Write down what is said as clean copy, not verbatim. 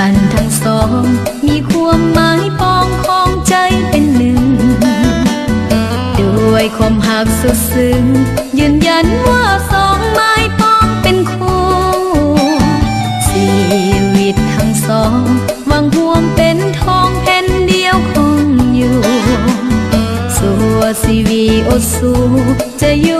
อันทั้งสองมีความหมายปองของใจเป็นหนึ่งด้วยความหักสุดซึ้งยืนยันว่าสองไม้ปองเป็นคู่ชีวิตทั้งสองหวังห่วงเป็นทองแผ่นเดียวคงอยู่สัวชีวีอดสู้จะอยู่